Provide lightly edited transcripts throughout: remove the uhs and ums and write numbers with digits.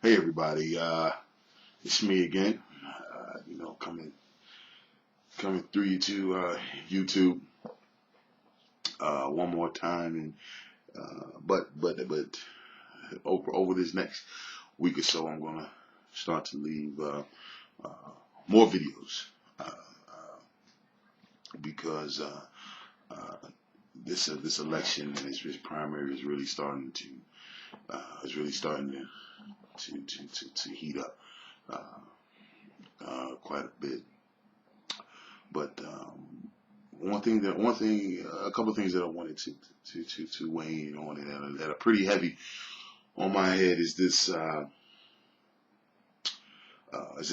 Hey everybody, it's me again. Coming through you to YouTube one more time, and but over this next week or so, I'm gonna start to leave uh, more videos because uh, this election and this primary is really starting to to heat up quite a bit. But a couple of things that I wanted to weigh in on and that are pretty heavy on my head is this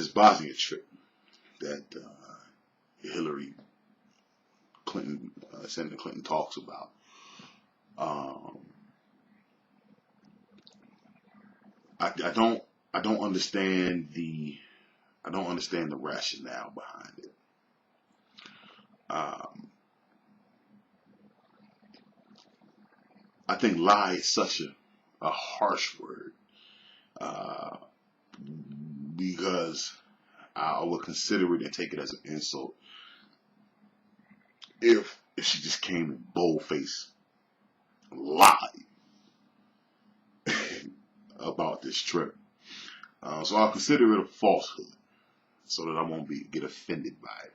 Bosnia trip that Hillary Clinton, Senator Clinton, talks about. Um, I don't understand the rationale behind it. Um, I think lie is such a harsh word uh, because I would consider it and take it as an insult if she just came in bold face lied about this trip. So I'll consider it a falsehood so that I won't get offended by it.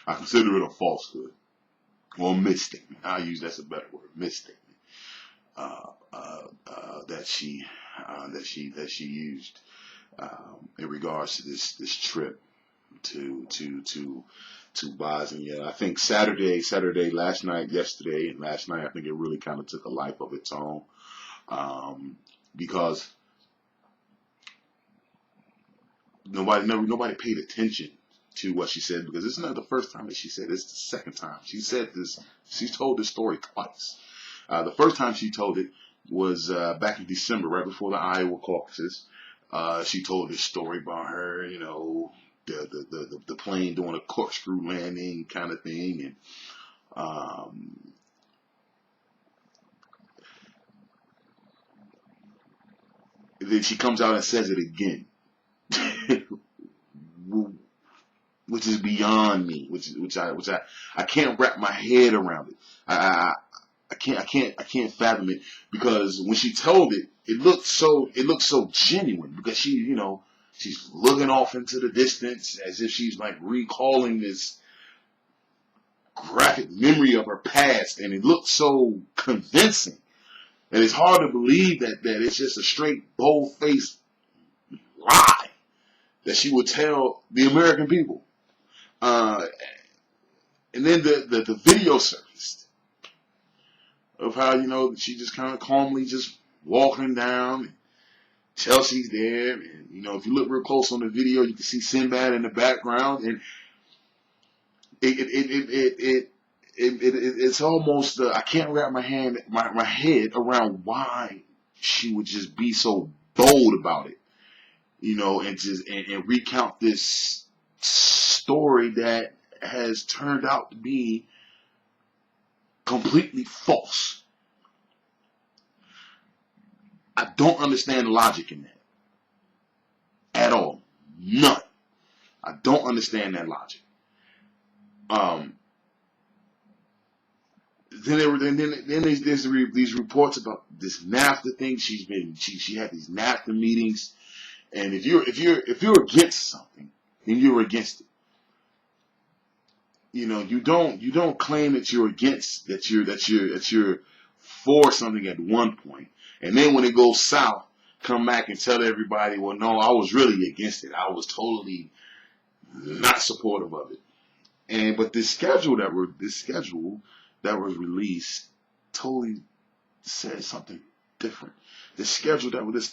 I consider it a falsehood or a misstatement. That's a better word, misstatement. That she used in regards to this trip to Bosnia. I think last night, yesterday, and last night, I think it really kind of took a life of its own because nobody paid attention to what she said, because it's not the first time that she said it. It's the second time she said this. She's told this story twice. The first time she told it was back in December, right before the Iowa caucuses. She told this story about her, the plane doing a corkscrew landing kind of thing, and then she comes out and says it again, which is beyond me, which I can't wrap my head around it. I can't fathom it, because when she told it, it looked so genuine, because she's looking off into the distance as if she's like recalling this graphic memory of her past, and it looked so convincing. And it's hard to believe that it's just a straight bold faced lie that she would tell the American people. Uh, and then the video surfaced of how she just kind of calmly just walking down. And Chelsea's there, and if you look real close on the video, you can see Sinbad in the background, and it's almost I can't wrap my head around why she would just be so bold about it, and recount this story that has turned out to be completely false. I don't understand the logic in that at all. None. I don't understand that logic. Then there's these reports about this NAFTA thing. She had these NAFTA meetings, and if you're against something, then you're against it. You don't claim that you're against, that you're for something at one point, and then when it goes south, come back and tell everybody, well, no, I was really against it. I was totally not supportive of it. But this schedule that was released totally said something different. The schedule that was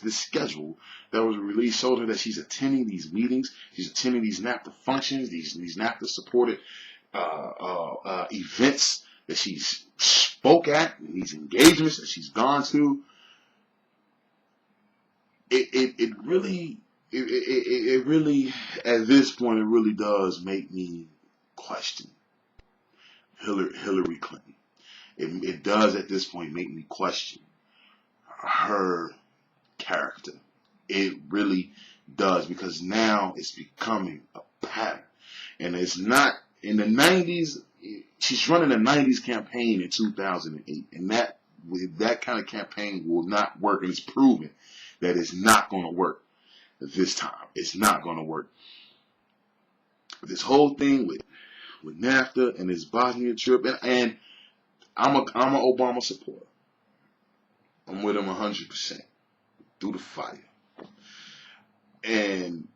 released showed her that she's attending these meetings, she's attending these NAFTA functions, these NAFTA supported events that she's spoke at, these engagements that she's gone to. It really at this point, it really does make me question Hillary Clinton. It does at this point make me question her character. It really does, because now it's becoming a pattern. And it's not in the 90s. She's running a 90s campaign in 2008, and that kind of campaign will not work, and it's proven that it's not going to work this time. It's not going to work. This whole thing with NAFTA and this Bosnia trip, and I'm an Obama supporter. I'm with him 100% through the fire. And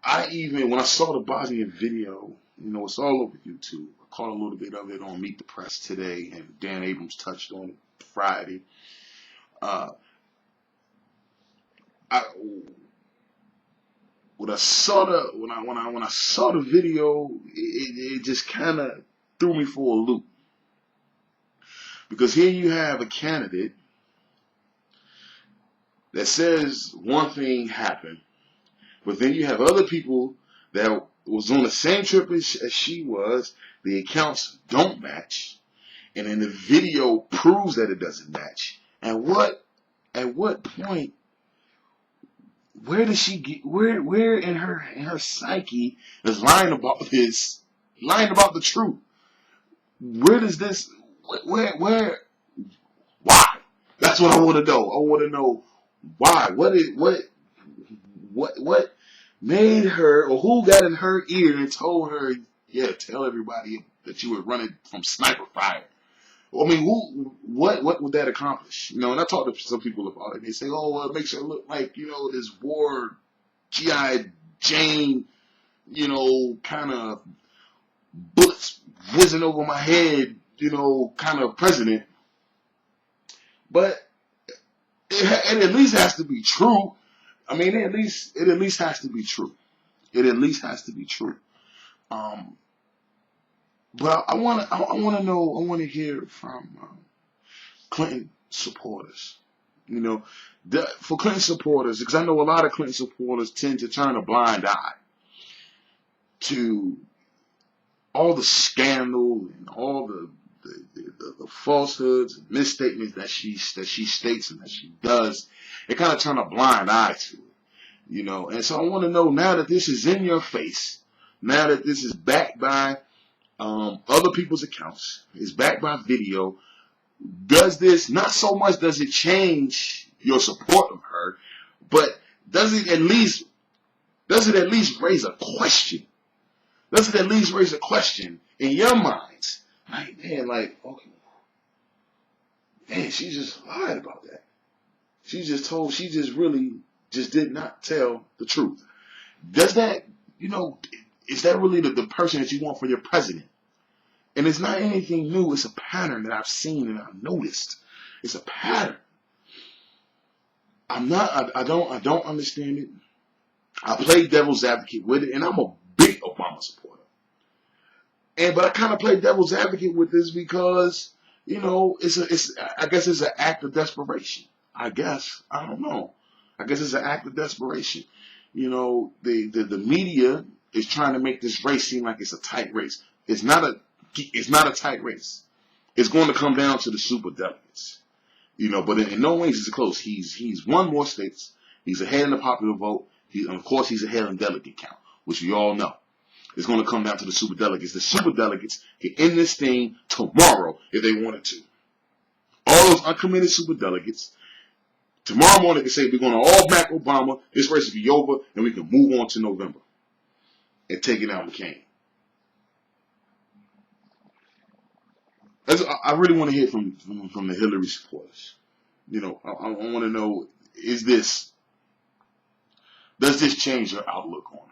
when I saw the Bosnia video, it's all over YouTube. I caught a little bit of it on Meet the Press today, and Dan Abrams touched on it Friday. When I saw the video, it just kind of threw me for a loop, because here you have a candidate that says one thing happened, but then you have other people that was on the same trip as she was. The accounts don't match, and then the video proves that it doesn't match. At what point? Where does she get? Where in her psyche is lying about the truth? Where does this? Where? Why? That's what I want to know. I want to know why. What made her, or who got in her ear and told her, yeah, tell everybody that you were running from sniper fire? I mean, what would that accomplish? And I talked to some people about it. They say, oh, well, it makes her look like, this war G.I. Jane, kind of bullets whizzing over my head, kind of president. But it at least has to be true. I mean, it at least has to be true. It at least has to be true. But I want to hear from Clinton supporters. For Clinton supporters, because I know a lot of Clinton supporters tend to turn a blind eye to all the scandal and all the falsehoods and misstatements that she states and that she does. They kind of turn a blind eye to it, And so I want to know, now that this is in your face, now that this is backed by other people's accounts, is backed by video, does this, not so much does it change your support of her, but does it at least raise a question? Does it at least raise a question in your minds? Okay, man, she just lied about that. She just really did not tell the truth. Does that, is that really the person that you want for your president? And it's not anything new. It's a pattern that I've seen and I've noticed. It's a pattern. I don't understand it. I play devil's advocate with it, and I'm a big Obama supporter. But I kind of play devil's advocate with this because, I guess it's an act of desperation. I guess. I don't know. I guess it's an act of desperation. The media is trying to make this race seem like it's a tight race. It's not a tight race. It's going to come down to the super delegates. But in no ways is it close. He's won more states. He's ahead in the popular vote. Of course, he's ahead in delegate count, which we all know. It's going to come down to the super delegates. The super delegates can end this thing tomorrow if they wanted to. All those uncommitted super delegates, tomorrow morning, they say we're going to all back Obama. This race will be over, and we can move on to November and take it out McCain. I really want to hear from the Hillary supporters. I want to know, does this change your outlook on her?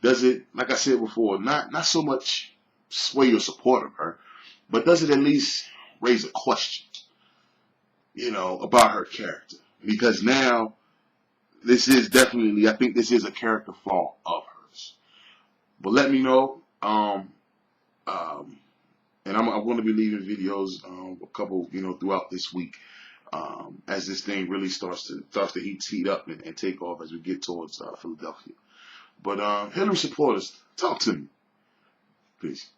Does it, like I said before, not so much sway your support of her, but does it at least raise a question, about her character? Because now, this is definitely, I think this is a character flaw of hers. But let me know, and I'm going to be leaving videos, a couple, throughout this week, as this thing really starts to heat up and take off as we get towards Philadelphia. But Hillary supporters, talk to me. Peace.